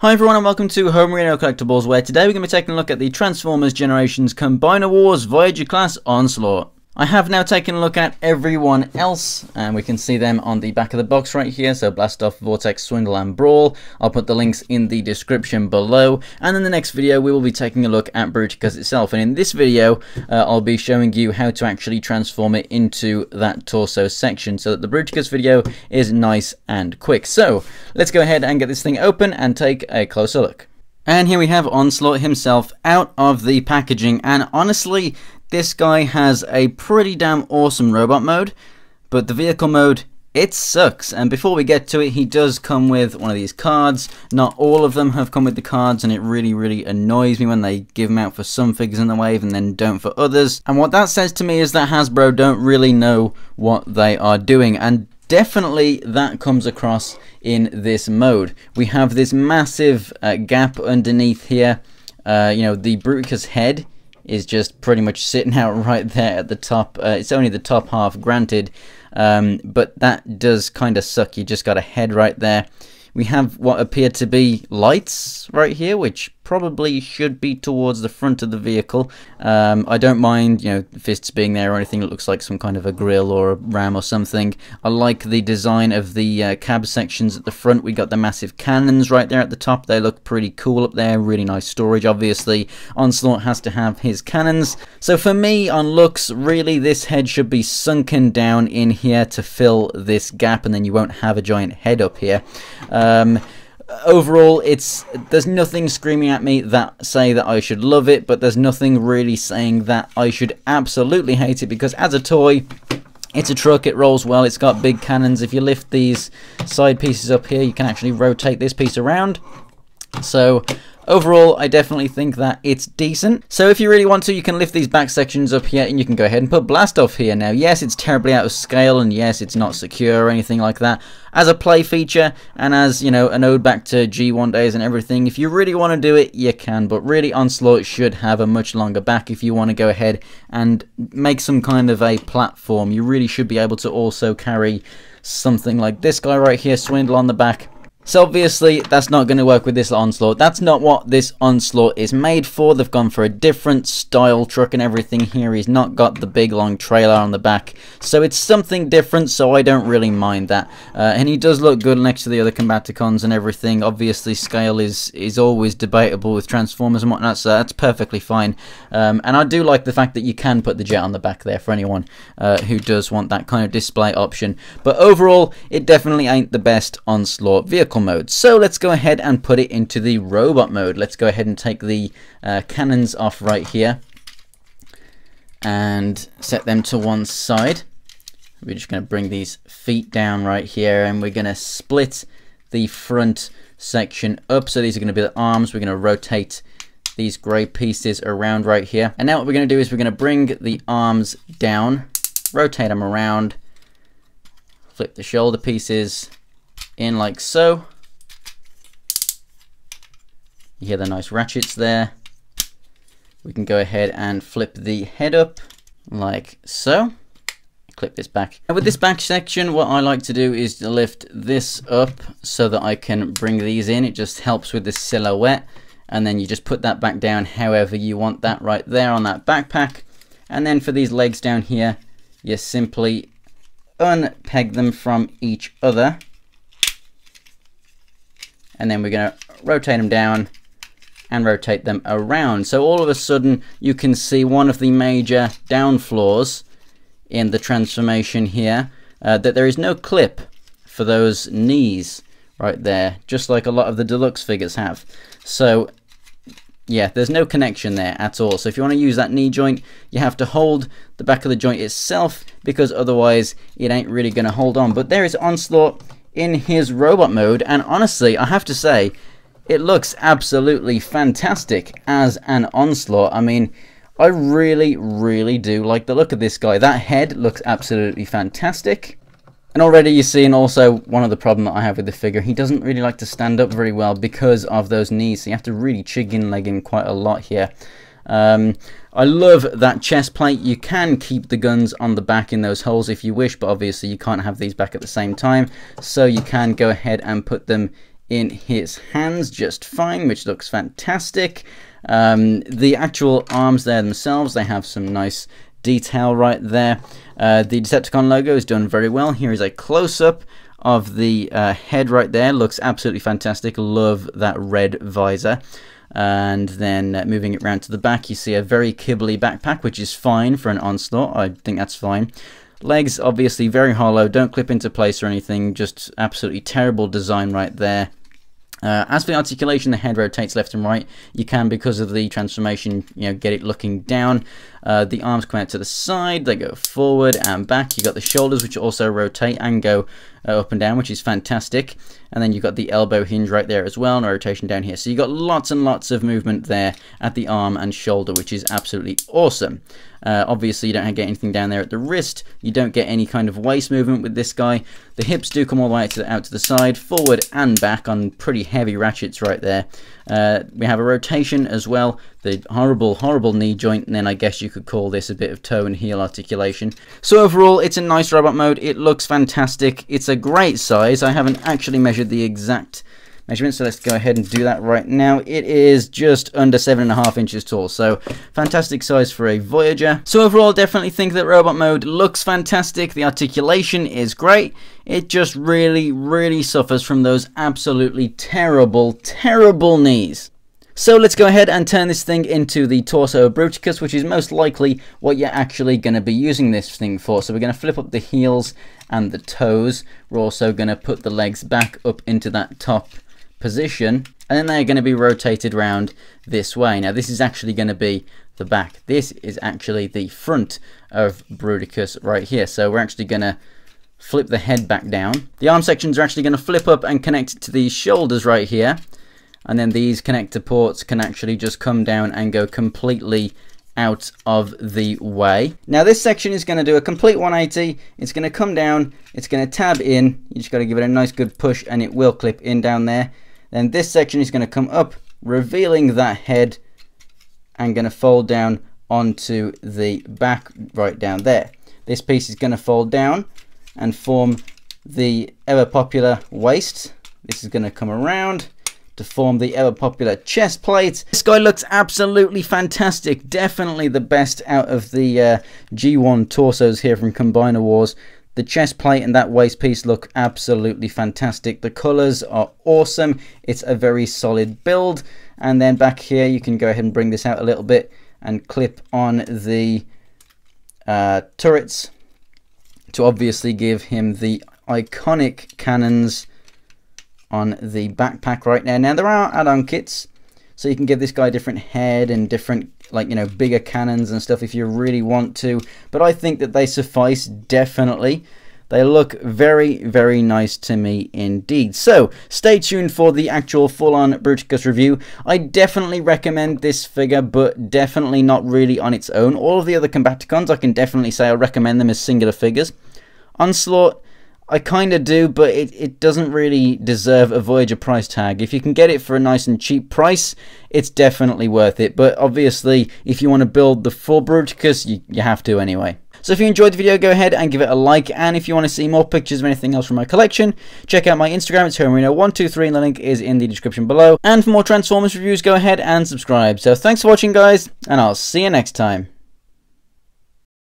Hi everyone and welcome to Homerino Collectibles, where today we're going to be taking a look at the Transformers Generations Combiner Wars Voyager class Onslaught. I have now taken a look at everyone else, and we can see them on the back of the box right here, so Blastoff, Vortex, Swindle and Brawl. I'll put the links in the description below, and in the next video we will be taking a look at Bruticus itself, and in this video I'll be showing you how to actually transform it into that torso section, so that the Bruticus video is nice and quick. So let's go ahead and get this thing open and take a closer look. And here we have Onslaught himself out of the packaging, and honestly, this guy has a pretty damn awesome robot mode, but the vehicle mode, it sucks. And before we get to it, he does come with one of these cards. Not all of them have come with the cards, and it really annoys me when they give them out for some figures in the wave and then don't for others. And what that says to me is that Hasbro don't really know what they are doing, and definitely that comes across in this mode. We have this massive gap underneath here. You know, the Bruticus head is just pretty much sitting out right there at the top. It's only the top half, granted, but that does kind of suck. You just got a head right there. We have what appear to be lights right here, which probably should be towards the front of the vehicle. I don't mind, you know, fists being there or anything that looks like some kind of a grill or a ram or something. I like the design of the cab sections at the front. We got the massive cannons right there at the top. They look pretty cool up there. Really nice storage, obviously. Onslaught has to have his cannons. So for me, on looks, really this head should be sunken down in here to fill this gap, and then you won't have a giant head up here. Overall, there's nothing screaming at me that say that I should love it, but there's nothing really saying that I should absolutely hate it, because as a toy, it's a truck, it rolls well, it's got big cannons. If you lift these side pieces up here, you can actually rotate this piece around. So overall, I definitely think that it's decent. So if you really want to, you can lift these back sections up here, and you can go ahead and put Blastoff here. Now, yes, it's terribly out of scale, and yes, it's not secure or anything like that. As a play feature, and as, you know, an ode back to G1 days and everything, if you really want to do it, you can. But really, Onslaught should have a much longer back if you want to go ahead and make some kind of a platform. You really should be able to also carry something like this guy right here, Swindle, on the back. So obviously that's not going to work with this Onslaught. That's not what this Onslaught is made for. They've gone for a different style truck and everything here. He's not got the big long trailer on the back, so it's something different, so I don't really mind that. And he does look good next to the other Combaticons and everything. Obviously scale is always debatable with Transformers and whatnot, so that's perfectly fine. And I do like the fact that you can put the jet on the back there for anyone who does want that kind of display option. But overall, it definitely ain't the best Onslaught vehicle mode. So let's go ahead and put it into the robot mode. Let's go ahead and take the cannons off right here and set them to one side. We're just going to bring these feet down right here, and we're going to split the front section up. So these are going to be the arms. We're going to rotate these grey pieces around right here, and now what we're going to do is we're going to bring the arms down, rotate them around, flip the shoulder pieces in like so. You hear the nice ratchets there. We can go ahead and flip the head up like so. Clip this back. And with this back section, what I like to do is to lift this up so that I can bring these in. It just helps with the silhouette, and then you just put that back down however you want that right there on that backpack. And then for these legs down here, you simply unpeg them from each other, and then we're going to rotate them down and rotate them around. So all of a sudden you can see one of the major down flaws in the transformation here, that there is no clip for those knees right there, just like a lot of the deluxe figures have. So yeah, there's no connection there at all. So if you want to use that knee joint, you have to hold the back of the joint itself, because otherwise it ain't really going to hold on. But there is Onslaught in his robot mode, and honestly, I have to say, it looks absolutely fantastic as an Onslaught. I mean, I really do like the look of this guy. That head looks absolutely fantastic. And already you're seeing also one of the problem that I have with the figure. He doesn't really like to stand up very well because of those knees, so you have to really chicken leg him quite a lot here. I love that chest plate. You can keep the guns on the back in those holes if you wish, but obviously you can't have these back at the same time, so you can go ahead and put them in his hands just fine, which looks fantastic. The actual arms there themselves, they have some nice detail right there. The Decepticon logo is done very well. Here is a close-up of the head right there. Looks absolutely fantastic. Love that red visor. And then moving it around to the back, you see a very kibbly backpack, which is fine for an Onslaught. I think that's fine. Legs, obviously very hollow, don't clip into place or anything, just absolutely terrible design right there. As for the articulation, the head rotates left and right. You can, because of the transformation, get it looking down. The arms come out to the side, they go forward and back. You got the shoulders, which also rotate and go up and down, which is fantastic. And then you've got the elbow hinge right there as well, and rotation down here. So you've got lots and lots of movement there at the arm and shoulder, which is absolutely awesome. Obviously, you don't get anything down there at the wrist. You don't get any kind of waist movement with this guy. The hips do come all the way out to the side, forward and back on pretty heavy ratchets right there. We have a rotation as well, the horrible knee joint, and then I guess you could call this a bit of toe and heel articulation. So overall, it's a nice robot mode. It looks fantastic. It's a great size. I haven't actually measured the exact measurement, so let's go ahead and do that right now. It is just under 7.5 inches tall, so fantastic size for a Voyager. So overall, definitely think that robot mode looks fantastic. The articulation is great. It just really suffers from those absolutely terrible knees. So let's go ahead and turn this thing into the torso of Bruticus, which is most likely what you're actually going to be using this thing for. So we're going to flip up the heels and the toes. We're also going to put the legs back up into that top position, and then they're going to be rotated around this way. Now this is actually going to be the back. This is actually the front of Bruticus right here. So we're actually going to flip the head back down. The arm sections are actually going to flip up and connect to these shoulders right here, and then these connector ports can actually just come down and go completely out of the way. Now this section is going to do a complete 180. It's going to come down, it's going to tab in. You just got to give it a nice good push and it will clip in down there. Then this section is going to come up, revealing that head, and going to fold down onto the back right down there. This piece is going to fold down and form the ever popular waist. This is going to come around to form the ever popular chest plate. This guy looks absolutely fantastic. Definitely the best out of the G1 torsos here from Combiner Wars. The chest plate and that waist piece look absolutely fantastic. The colors are awesome. It's a very solid build. And then back here, you can go ahead and bring this out a little bit and clip on the turrets to obviously give him the iconic cannons on the backpack right now. Now there are add-on kits, so you can give this guy a different head and different, like, bigger cannons and stuff if you really want to, but I think that they suffice. Definitely they look very nice to me indeed. So stay tuned for the actual full-on Bruticus review. I definitely recommend this figure, but definitely not really on its own. All of the other Combaticons, I can definitely say I recommend them as singular figures. Onslaught, I kind of do, but it doesn't really deserve a Voyager price tag. If you can get it for a nice and cheap price, it's definitely worth it. But obviously, if you want to build the full Bruticus, you have to anyway. So if you enjoyed the video, go ahead and give it a like. And if you want to see more pictures of anything else from my collection, check out my Instagram. It's Homerino123, and the link is in the description below. And for more Transformers reviews, go ahead and subscribe. So thanks for watching, guys, and I'll see you next time.